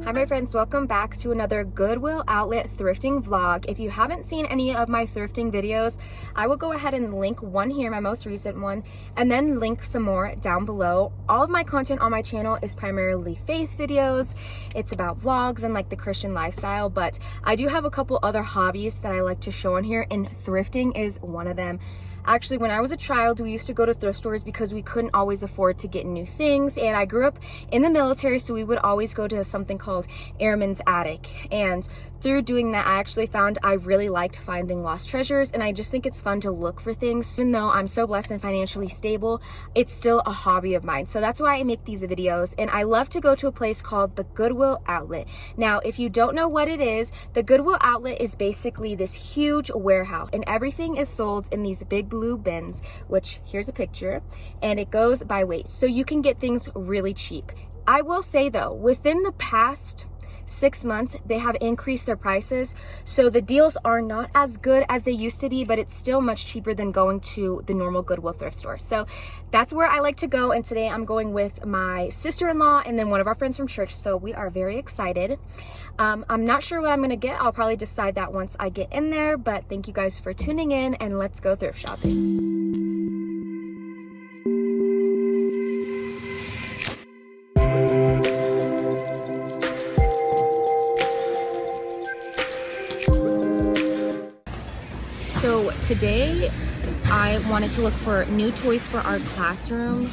Hi my friends, welcome back to another Goodwill Outlet thrifting vlog. If you haven't seen any of my thrifting videos, I will go ahead and link one here, my most recent one, and then link some more down below. All of my content on my channel is primarily faith videos. It's about vlogs and like the Christian lifestyle, but I do have a couple other hobbies that I like to show on here, and thrifting is one of them. Actually, when I was a child, we used to go to thrift stores because we couldn't always afford to get new things. And I grew up in the military, so we would always go to something called Airman's Attic. And through doing that, I actually found I really liked finding lost treasures. And I just think it's fun to look for things. Even though I'm so blessed and financially stable, it's still a hobby of mine. So that's why I make these videos. And I love to go to a place called the Goodwill Outlet. Now, if you don't know what it is, the Goodwill Outlet is basically this huge warehouse. And everything is sold in these big blue bins, which here's a picture, and it goes by weight, so you can get things really cheap. I will say though, within the past 6 months they have increased their prices, so the deals are not as good as they used to be, but it's still much cheaper than going to the normal Goodwill thrift store. So that's where I like to go, and today I'm going with my sister-in-law and then one of our friends from church, so we are very excited. I'm not sure what I'm gonna get. I'll probably decide that once I get in there, but thank you guys for tuning in, and let's go thrift shopping. So today I wanted to look for new toys for our classroom.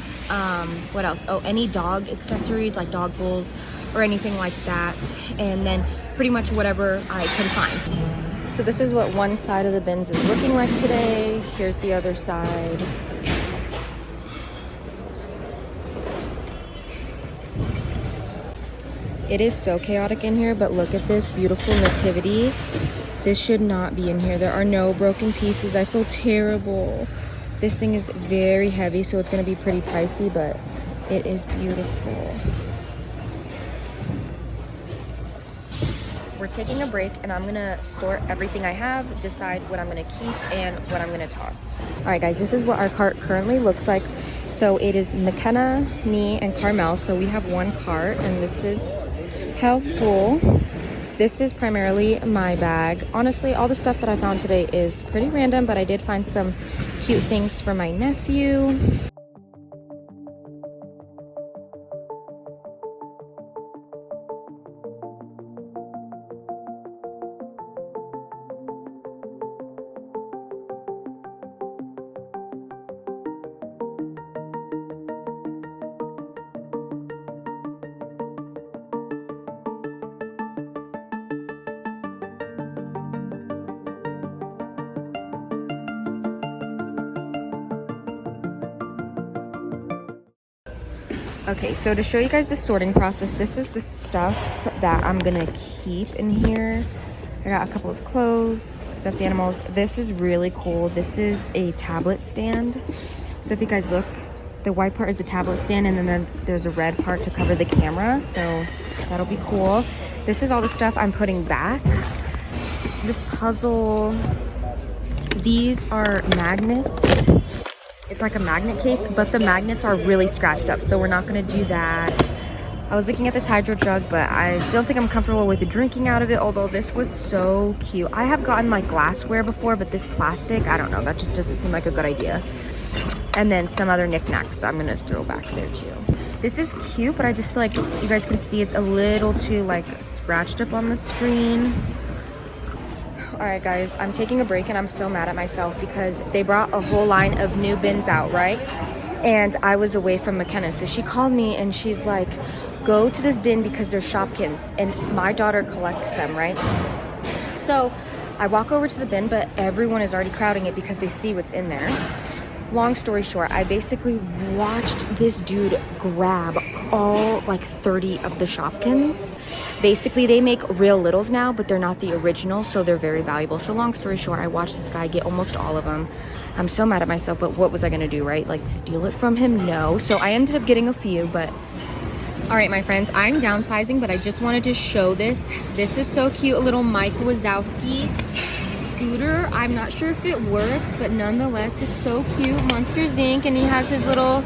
What else? Oh, any dog accessories like dog bowls or anything like that. And then pretty much whatever I can find. So this is what one side of the bins is looking like today. Here's the other side. It is so chaotic in here, but look at this beautiful nativity. This should not be in here. There are no broken pieces. I feel terrible. This thing is very heavy, so it's gonna be pretty pricey, but it is beautiful. We're taking a break, and I'm gonna sort everything I have, decide what I'm gonna keep and what I'm gonna toss. All right, guys, this is what our cart currently looks like. So it is McKenna, me, and Carmel. So we have one cart, and this is how full. This is primarily my bag. Honestly, all the stuff that I found today is pretty random, but I did find some cute things for my nephew. Okay, so to show you guys the sorting process, this is the stuff that I'm gonna keep in here. I got a couple of clothes, stuffed animals. This is really cool. This is a tablet stand. So if you guys look, the white part is a tablet stand, and then there's a red part to cover the camera, so that'll be cool. This is all the stuff I'm putting back. This puzzle, these are magnets. It's like a magnet case, but the magnets are really scratched up, so we're not gonna do that. I was looking at this hydro jug, but I don't think I'm comfortable with the drinking out of it, although this was so cute. I have gotten like glassware before, but this plastic, I don't know, that just doesn't seem like a good idea. And then some other knickknacks I'm gonna throw back there too. This is cute, but I just feel like you guys can see it's a little too like scratched up on the screen. All right, guys, I'm taking a break, and I'm so mad at myself because they brought a whole line of new bins out, right? And I was away from McKenna, so she called me and she's like, go to this bin because they're Shopkins, and my daughter collects them, right? So I walk over to the bin, but everyone is already crowding it because they see what's in there. Long story short, I basically watched this dude grab all like 30 of the Shopkins. Basically, they make real littles now, but they're not the original, so they're very valuable. So long story short, I watched this guy get almost all of them. I'm so mad at myself, but what was I gonna do, right? Like steal it from him? No. So I ended up getting a few, but all right, my friends, I'm downsizing, but I just wanted to show this. This is so cute, a little Mike Wazowski scooter. I'm not sure if it works, but nonetheless, it's so cute. Monsters Inc. And he has his little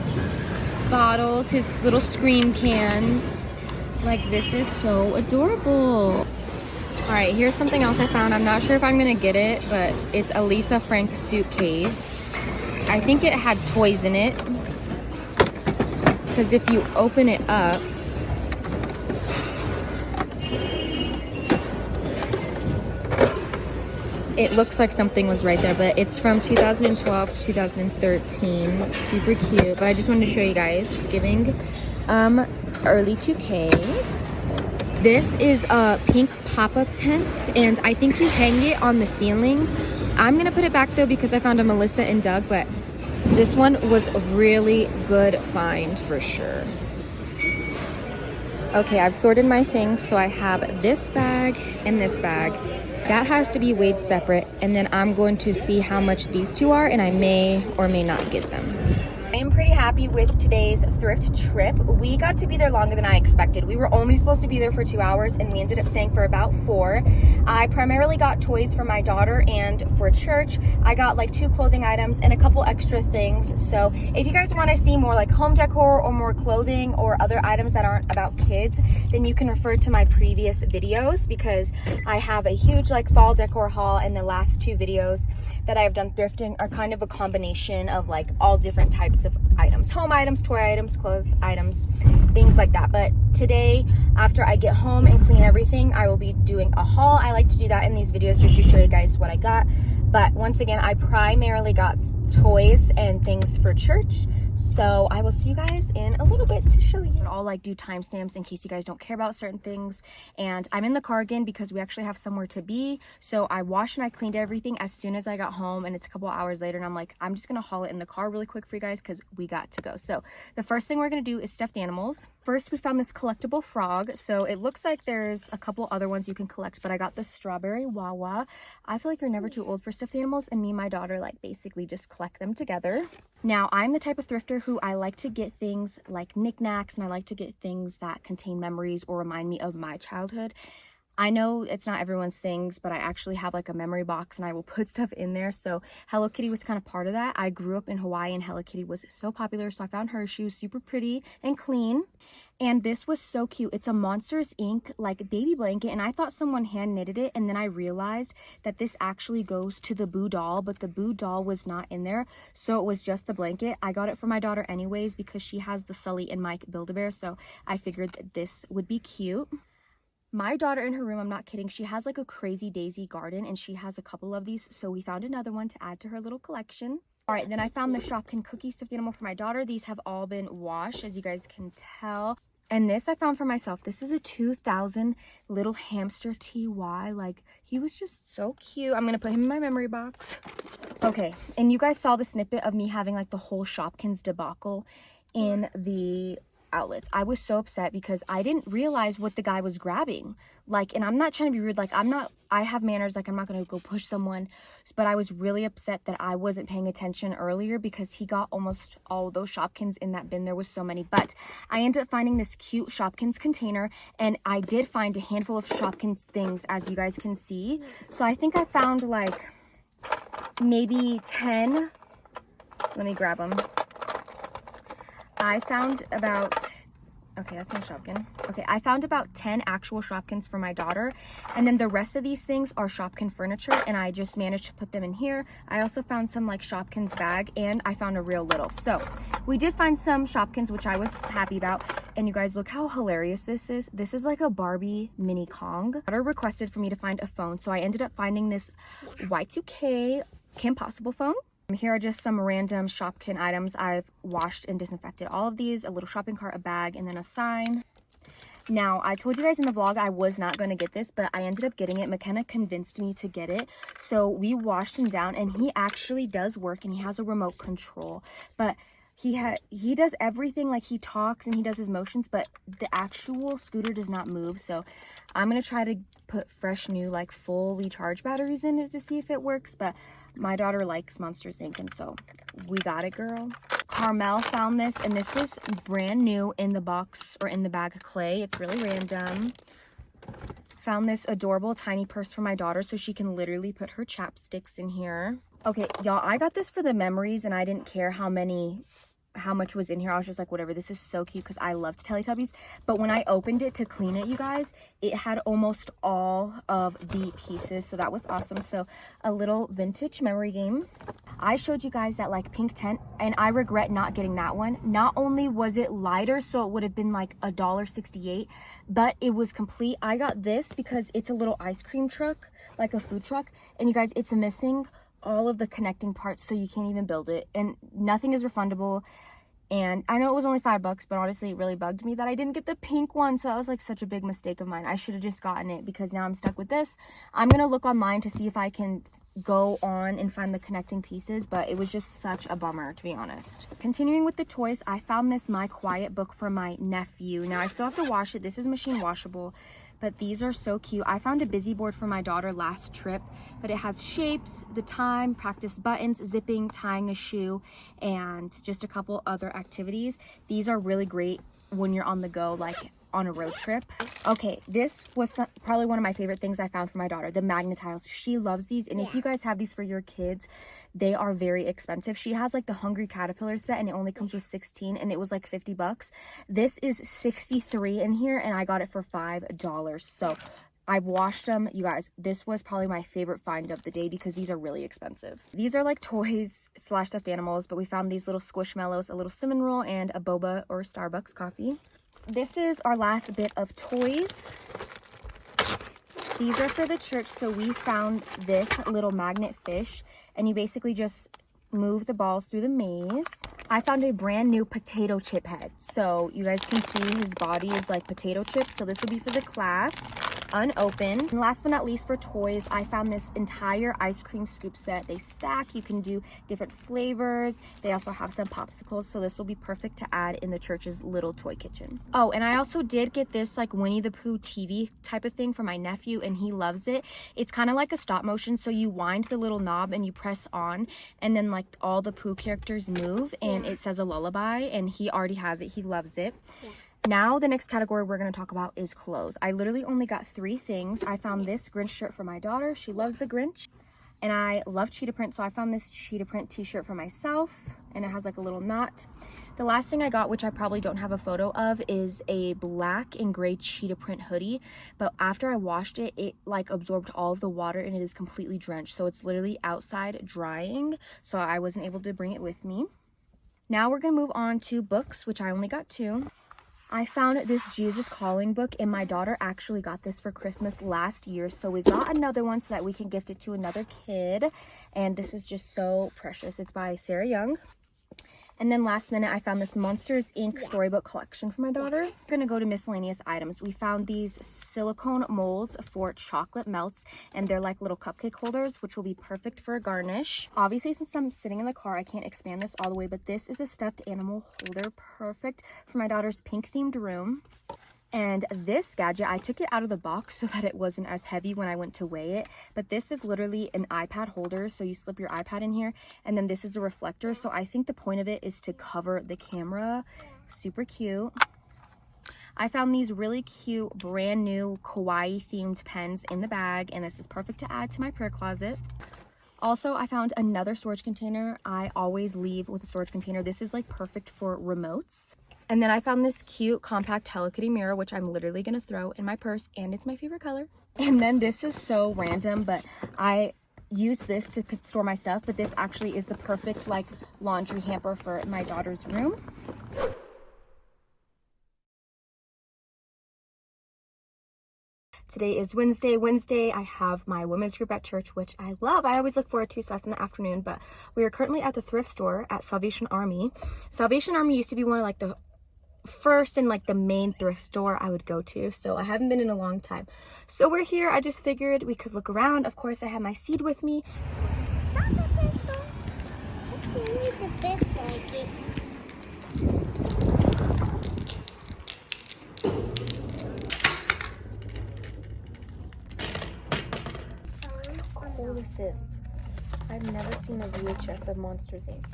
bottles, his little Scream cans. Like, this is so adorable. All right, here's something else I found. I'm not sure if I'm gonna get it, but it's a Lisa Frank suitcase. I think it had toys in it, because if you open it up, it looks like something was right there, but it's from 2012 to 2013. Super cute, but I just wanted to show you guys. It's giving early 2K. This is a pink pop-up tent, and I think you hang it on the ceiling. I'm gonna put it back though because I found a Melissa and Doug, but this one was a really good find for sure. Okay, I've sorted my things, so I have this bag and this bag. That has to be weighed separate, and then I'm going to see how much these two are, and I may or may not get them. I am pretty happy with today's thrift trip. We got to be there longer than I expected. We were only supposed to be there for 2 hours, and we ended up staying for about 4. I primarily got toys for my daughter and for church. I got like 2 clothing items and a couple extra things. So if you guys want to see more like home decor or more clothing or other items that aren't about kids, then you can refer to my previous videos, because I have a huge like fall decor haul, and the last 2 videos that I have done thrifting are kind of a combination of like all different types of items: home items, toy items, clothes items, things like that. But today, after I get home and clean everything, I will be doing a haul. I like to do that in these videos just to show you guys what I got. But once again, I primarily got toys and things for church, so I will see you guys in a little bit to show you. I'll like do timestamps in case you guys don't care about certain things. And I'm in the car again because we actually have somewhere to be, so I washed and I cleaned everything as soon as I got home, and it's a couple hours later, and I'm like, I'm just gonna haul it in the car really quick for you guys because we got to go. So the first thing we're gonna do is stuffed animals. First, we found this collectible frog. So it looks like there's a couple other ones you can collect, but I got the strawberry Wawa. I feel like you're never too old for stuffed animals, and me and my daughter like basically just collect them together. Now, I'm the type of thrifter who I like to get things like knickknacks, and I like to get things that contain memories or remind me of my childhood. I know it's not everyone's things, but I actually have like a memory box and I will put stuff in there. So Hello Kitty was kind of part of that. I grew up in Hawaii and Hello Kitty was so popular, so I found her. She was super pretty and clean. And this was so cute. It's a Monsters Inc. like baby blanket, and I thought someone hand knitted it, and then I realized that this actually goes to the Boo doll, but the Boo doll was not in there, so it was just the blanket. I got it for my daughter anyways because she has the Sully and Mike Build-A-Bear, so I figured that this would be cute. My daughter in her room, I'm not kidding, she has like a crazy daisy garden, and she has a couple of these, so we found another one to add to her little collection. All right, then I found the Shopkin cookie stuffed animal for my daughter. These have all been washed, as you guys can tell. And this I found for myself. This is a 2000 little hamster TY. Like, he was just so cute. I'm gonna put him in my memory box. Okay, and you guys saw the snippet of me having like the whole Shopkins debacle in the outlets. I was so upset because I didn't realize what the guy was grabbing. Like, and I'm not trying to be rude, like I have manners, like I'm not gonna go push someone, but I was really upset that I wasn't paying attention earlier because he got almost all those Shopkins in that bin. There was so many, but I ended up finding this cute Shopkins container, and I did find a handful of Shopkins things, as you guys can see. So I think I found like maybe 10. Let me grab them. I found about, okay, that's no Shopkin. Okay, I found about 10 actual Shopkins for my daughter, and then the rest of these things are Shopkin furniture, and I just managed to put them in here. I also found some like Shopkins bag, and I found a Real Little. So we did find some Shopkins, which I was happy about. And you guys, look how hilarious this is. This is like a Barbie mini Kong. My daughter requested for me to find a phone, so I ended up finding this Y2K Kim Possible phone. Here are just some random Shopkin items. I've washed and disinfected all of these: a little shopping cart, a bag, and then a sign. Now, I told you guys in the vlog I was not going to get this, but I ended up getting it. McKenna convinced me to get it. So we washed him down, and he actually does work, and he has a remote control. But he does everything, like he talks and he does his motions, but the actual scooter does not move. So I'm going to try to put fresh new, like fully charged batteries in it to see if it works. But my daughter likes Monsters Inc. and so we got it, girl. Carmel found this, and this is brand new in the box or in the bag of clay. It's really random. Found this adorable tiny purse for my daughter so she can literally put her chapsticks in here. Okay, y'all, I got this for the memories, and I didn't care how many how much was in here. I was just like, whatever, this is so cute because I loved Teletubbies. But when I opened it to clean it, you guys, it had almost all of the pieces. So that was awesome. So a little vintage memory game. I showed you guys that like pink tent, and I regret not getting that one. Not only was it lighter, so it would have been like $1.68, but it was complete. I got this because it's a little ice cream truck, like a food truck. And you guys, it's missing all of the connecting parts, so you can't even build it, and nothing is refundable. And I know it was only $5, but honestly it really bugged me that I didn't get the pink one. So that was like such a big mistake of mine. I should have just gotten it because now I'm stuck with this. I'm gonna look online to see if I can go on and find the connecting pieces, but it was just such a bummer, to be honest. Continuing with the toys, I found this My Quiet book for my nephew. Now I still have to wash it. This is machine washable, but these are so cute. I found a busy board for my daughter last trip, but it has shapes, the time, practice buttons, zipping, tying a shoe, and just a couple other activities. These are really great when you're on the go, like on a road trip. Okay, this was probably one of my favorite things I found for my daughter, the magnet tiles. She loves these, and if you guys have these for your kids, they are very expensive. She has like the Hungry Caterpillar set, and it only comes with 16, and it was like $50. This is 63 in here, and I got it for $5. So I've washed them. You guys, this was probably my favorite find of the day because these are really expensive. These are like toys / stuffed animals, but we found these little Squishmallows, a little cinnamon roll, and a boba or Starbucks coffee. This is our last bit of toys. These are for the church. So we found this little magnet fish, and you basically just move the balls through the maze. I found a brand new potato chip head. So you guys can see his body is like potato chips. So this will be for the class, unopened. And last but not least, for toys, I found this entire ice cream scoop set. They stack, you can do different flavors. They also have some popsicles, so this will be perfect to add in the church's little toy kitchen. Oh, and I also did get this like Winnie the Pooh TV type of thing for my nephew, and he loves it. It's kind of like a stop motion, so you wind the little knob and you press on, and then like all the Pooh characters move, and it says a lullaby, and he already has it. He loves it. Now the next category we're going to talk about is clothes. I literally only got 3 things. I found this Grinch shirt for my daughter. She loves the Grinch, and I love cheetah print, so I found this cheetah print t-shirt for myself, and it has like a little knot. The last thing I got, which I probably don't have a photo of, is a black and gray cheetah print hoodie, but after I washed it, it like absorbed all of the water and it is completely drenched, so it's literally outside drying, so I wasn't able to bring it with me. Now we're going to move on to books, which I only got 2. I found this Jesus Calling book, and my daughter actually got this for Christmas last year, so we got another one so that we can gift it to another kid, and this is just so precious. It's by Sarah Young. And then last minute, I found this Monsters Inc. storybook collection for my daughter. We're gonna go to miscellaneous items. We found these silicone molds for chocolate melts, and they're like little cupcake holders, which will be perfect for a garnish. Obviously, since I'm sitting in the car, I can't expand this all the way, but this is a stuffed animal holder, perfect for my daughter's pink themed room. And this gadget, I took it out of the box so that it wasn't as heavy when I went to weigh it. But this is literally an iPad holder. So you slip your iPad in here, and then this is a reflector. So I think the point of it is to cover the camera. Super cute. I found these really cute, brand new kawaii themed pens in the bag, and this is perfect to add to my prayer closet. Also, I found another storage container. I always leave with a storage container. This is like perfect for remotes. And then I found this cute compact Hello Kitty mirror, which I'm literally gonna throw in my purse, and it's my favorite color. And then this is so random, but I use this to store my stuff, but this actually is the perfect like laundry hamper for my daughter's room. Today is Wednesday. I have my women's group at church, which I love. I always look forward to, so that's in the afternoon. But we are currently at the thrift store at Salvation Army. Salvation Army used to be one of like the first and like the main thrift store I would go to, so I haven't been in a long time. So we're here. I just figured we could look around. Of course, I have my seed with me. Stop it, Beto. It's really the best like it. Cool this is. I've never seen a VHS of Monsters Inc.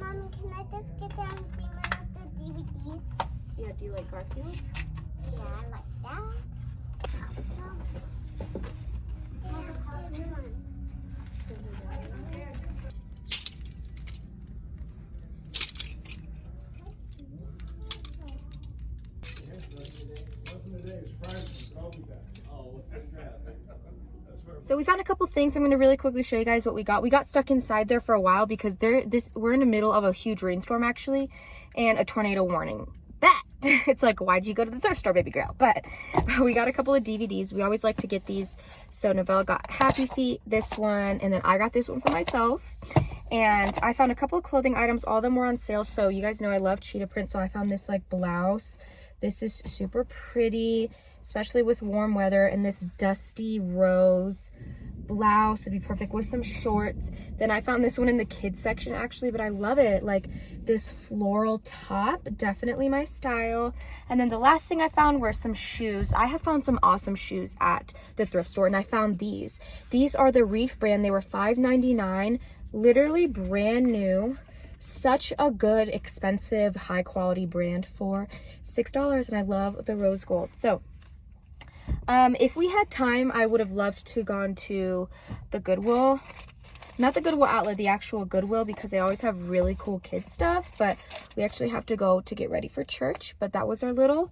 Mom, can I just get down one of the DVDs? Yeah, do you like Garfield? Yeah, I like that. So we found a couple things. I'm going to really quickly show you guys what we got. We got stuck inside there for a while because we're in the middle of a huge rainstorm actually, and a tornado warning. It's like, why'd you go to the thrift store, baby girl? But we got a couple of DVDs. We always like to get these. So Novella got Happy Feet, this one, and then I got this one for myself. And I found a couple of clothing items. All of them were on sale. So you guys know I love cheetah print. So I found this like blouse. This is super pretty, especially with warm weather. And this dusty rose blouse would be perfect with some shorts. Then I found this one in the kids section actually, but I love it. Like this floral top, definitely my style. And then the last thing I found were some shoes. I have found some awesome shoes at the thrift store, and I found these. These are the Reef brand. They were $5.99, literally brand new. Such a good, expensive, high quality brand for $6, and I love the rose gold. So if we had time, I would have loved to gone to the Goodwill, not the Goodwill Outlet, the actual Goodwill, because they always have really cool kid stuff, but we actually have to go to get ready for church. But that was our little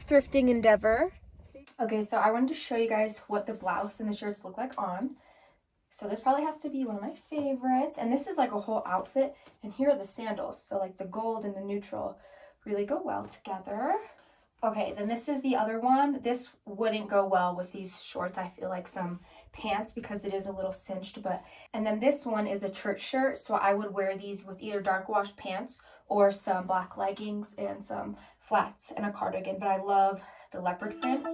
thrifting endeavor. Okay, so I wanted to show you guys what the blouse and the shirts look like on. So this probably has to be one of my favorites, and this is like a whole outfit, and here are the sandals. So like the gold and the neutral really go well together. Okay, then this is the other one. This wouldn't go well with these shorts. I feel like some pants because it is a little cinched, but, and then this one is a church shirt. So I would wear these with either dark wash pants or some black leggings and some flats and a cardigan, but I love the leopard print.